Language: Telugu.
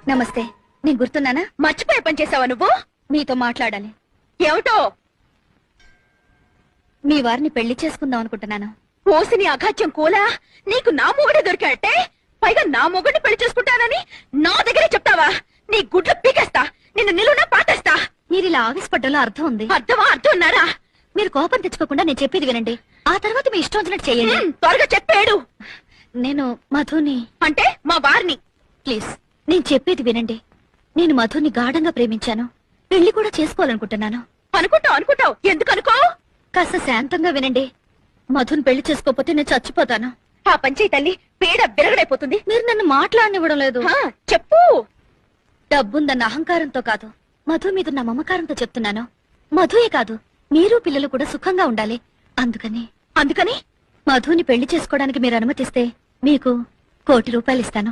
నమస్తే. నేను గుర్తున్నానా? మర్చిపోయే పని చేసావా నువ్వు? మీతో మాట్లాడాలి. ఏమిటో? మీ వారిని పెళ్లి చేసుకుందాం అనుకుంటున్నాను. ఓసిని అఘాత్యం కూలా, నీకు నా మొగుడే దొరికాటే, పైగా నా మొగుడిని పెళ్లి చేసుకుంటానని నా దగ్గరే చెప్తావా? నీ గుడ్లు పీకేస్తా, నిన్ను నిలువునా పాటేస్తా. మీరు ఇలా ఆవేశపడ్డంలో అర్థం ఉంది. అర్థమా? అర్థం ఉన్నారా? మీరు కోపం తెచ్చుకోకుండా నేను చెప్పేది వినండి. ఆ తర్వాత మీ ఇష్టం వచ్చినట్టు చేయండి. త్వరగా చెప్పాడు. నేను మధుని అంటే మా వారిని. ప్లీజ్ నేను చెప్పేది వినండి. నేను మధుని గాఢంగా ప్రేమించాను. పెళ్లి కూడా చేసుకోవాలనుకుంటున్నాను. అనుకుంటావు. ఎందుకు అనుకో? కాస్త శాంతంగా వినండి. మధుని పెళ్లి చేసుకోకపోతే నేను చచ్చిపోతాను. ఆ పంచాయి తల్లి పేడ బిరగడైపోతుంది. మీరు నన్ను మాట్లాడనివ్వడం లేదు. చెప్పు. డబ్బుందన్న అహంకారంతో కాదు, మధు మీద నా మమకారంతో చెప్తున్నాను. మధుయే కాదు, మీరు పిల్లలు కూడా సుఖంగా ఉండాలి. అందుకని మధుని పెళ్లి చేసుకోవడానికి మీరు అనుమతిస్తే మీకు ₹1,00,00,000 ఇస్తాను.